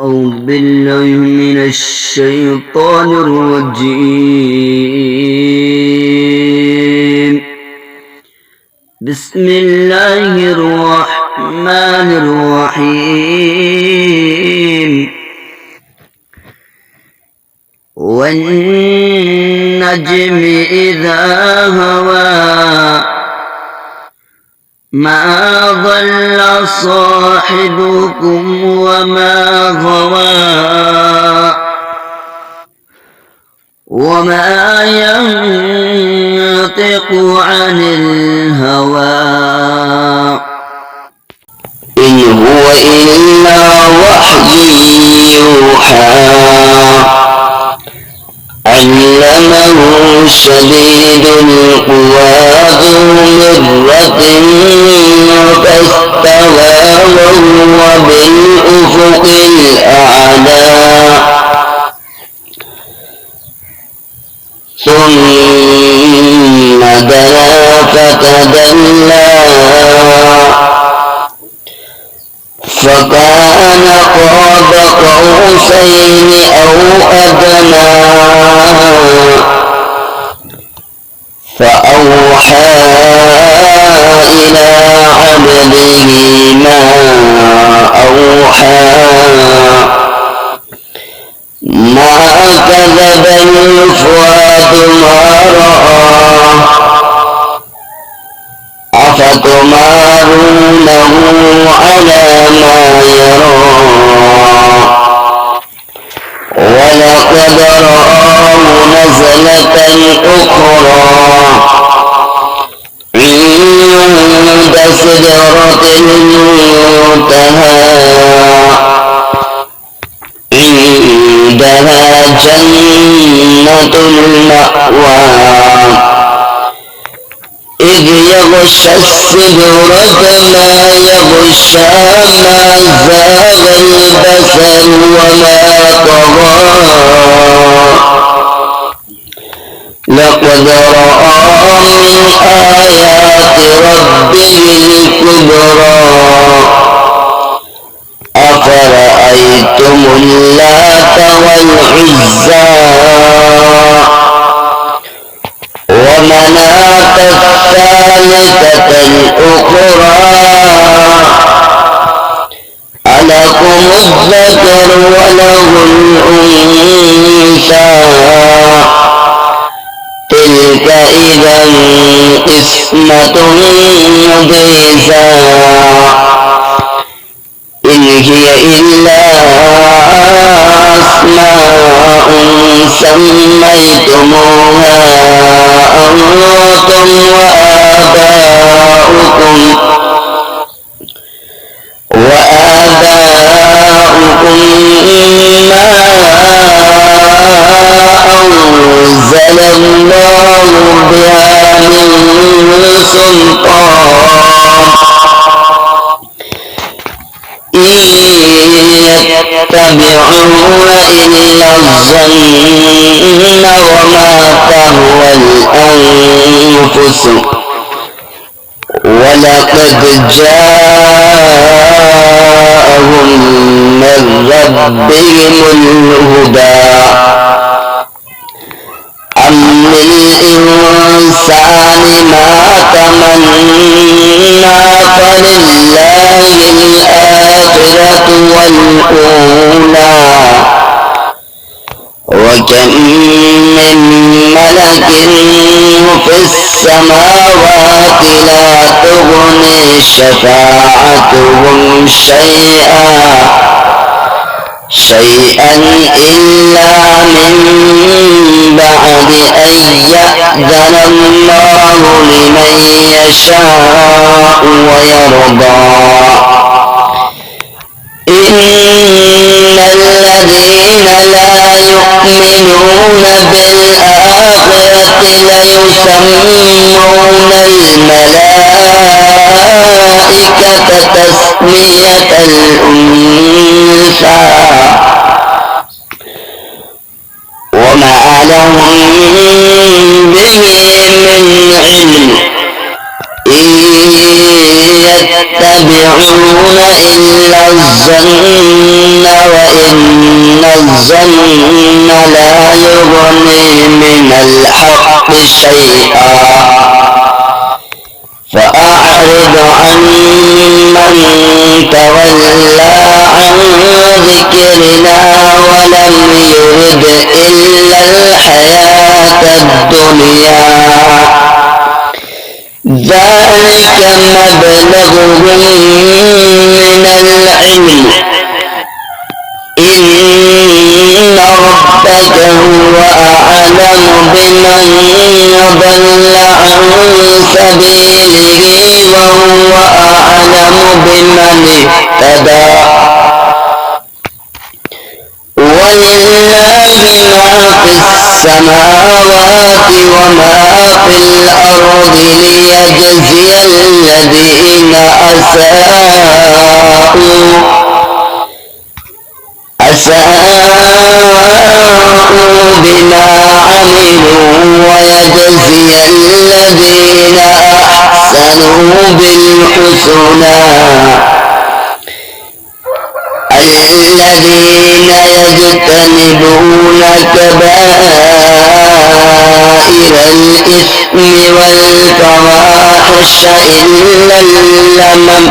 أعوذ بالله من الشيطان الرجيم. بسم الله الرحمن الرحيم. والنجم إذا هوى ما ضل صاحبكم وما غوى وما ينطق عن الهوى إن هو إلا وحي يوحى علمه شديد القوى ذو مرة فاستوى وهو بالأفق الأعلى ثم دنا فتدلى فكان قاب قوسين أو أدنى فأوحى إلى عبده ما أوحى ما كذب الفؤاد ما رأى أفتمارونه على ما يرى ولقد رآه نزلة أخرى عند سدرة المنتهى عندها جنة المأوى إذ يغشى السدرة ما يغشى ما زاغ البصر وما طغى لقد رأى من آيات ربه الكبرى أفرأيتم اللات والعزى ومناة الثالثة الأخرى ألكم الذكر وله الأنثى تلك إذا قسمة ضيزى إن هي إلا أسماء سميتموها أنتم وآباؤكم ما أنزل الله بها من سلطان إن يتبعون إلا الظن وما تهوى الأنفس ولقد جاءهم من ربهم الهدى أم للإنسان ما تمنى فلله الآخرة والأولى وكم من ملك في السماوات لا تغني شفاعتهم شيئا إلا من بعد أن يأذن الله لمن يشاء ويرضى إن الذين لا يؤمنون بالآخرة ليسمون الملائكة تسمية الأنثى وما لهم به من علم إن يتبعون إلا الظن وإن الظن لا يغني من الحق شيئا فأعرض عن من تولى عن ذكرنا ولم يرد إلا الحياة الدنيا ذلك مبلغهم من العلم إن ربك هو أعلم بمن ضل عن سبيله وهو أعلم بمن اهتدى ولله ما في السماوات وما في الأرض ليجزي الذين أساءوا بما عملوا ويجزي الذين أحسنوا بالحسنى الذين يجتنبون كبائر الإثم والفواحش إلا اللمم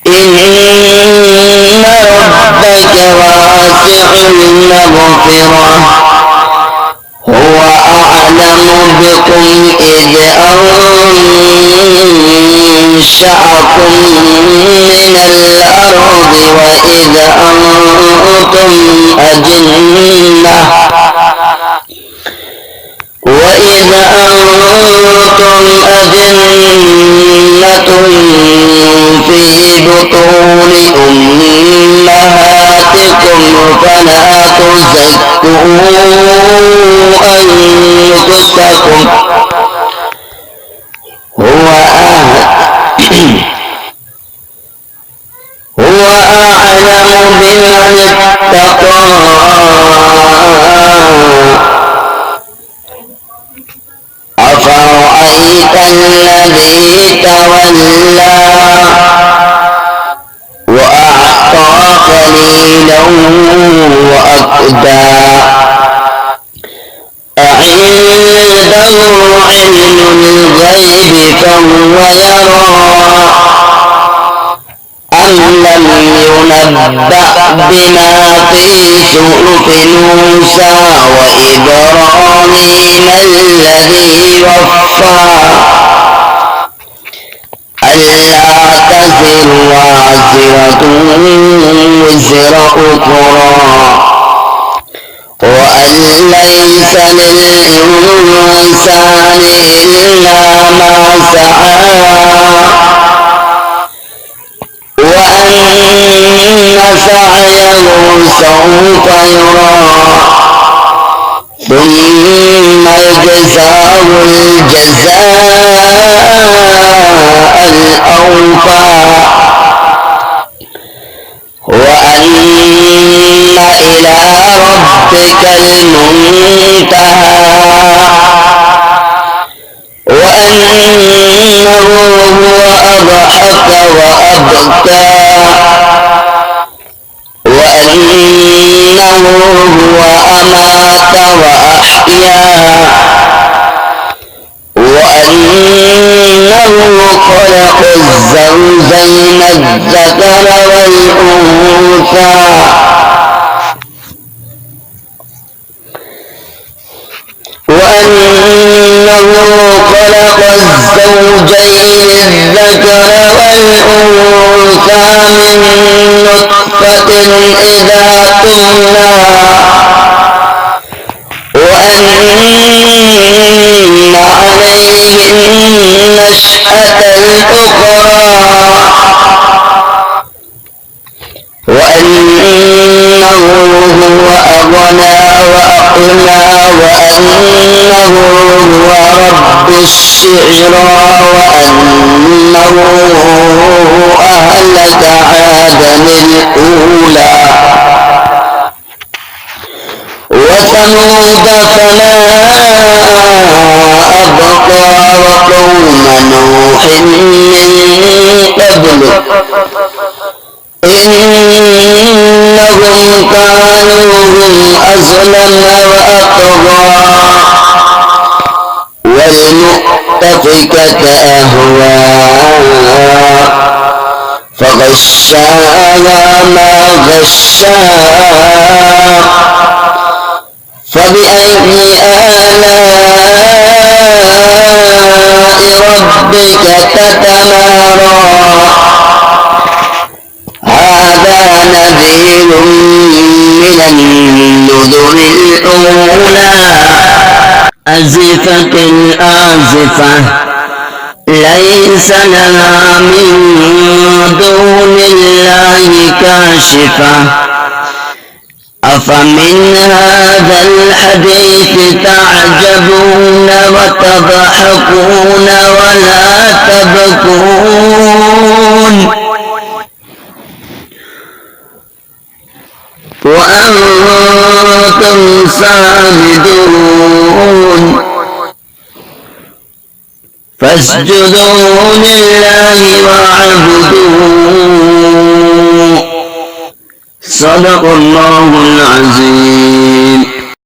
إن ربك واسع المغفرة هو أعلم بكم إذ أنشأكم من الأرض وإذ أنتم أجنة في بطون أمهاتكم فلا تزكوا أنفسكم هو أعلم بمن اتقى أفرأيت الذي تولى وأعطى قليلا وأكدى أعنده علم الغيب فهو يرى أم لم ينبأ بما في صحف موسى وإبراهيم الذي وفى ألا تزر وازرة وزر أخرى وأن ليس للإنسان إلا ما سعى وأن سعيه سوف يرى ثم يجزاه الجزاء الأوفى وأن إلى ربك المنتهى وأنه هو أضحك وأبكى وأنه هو أمات وأحيا وأنه خلق الزوجين الذكر والأنثى وأنه خلق الزوجين الذكر والأنثى من نطفة إذا تمنى وأن عليه النشأة الأخرى وأنه هو أغنى وأقنى وأنه هو رب الشعرى وأنه أهلك عادا الأولى وثمود فما أبقى وقوم نوح من قبل إنهم أظلم وأطغى والمؤتفكة أهوى فغشاها ما غشا فبأي آلاء ربك تتمارى هذا نذير من النذر الأولى أزفت الآزفة ليس لها من دون الله كاشفة أفمن هذا الحديث تعجبون وتضحكون ولا تبكون وأنتم سامدون فاسجدوا لله واعبدوا صدق الله العظيم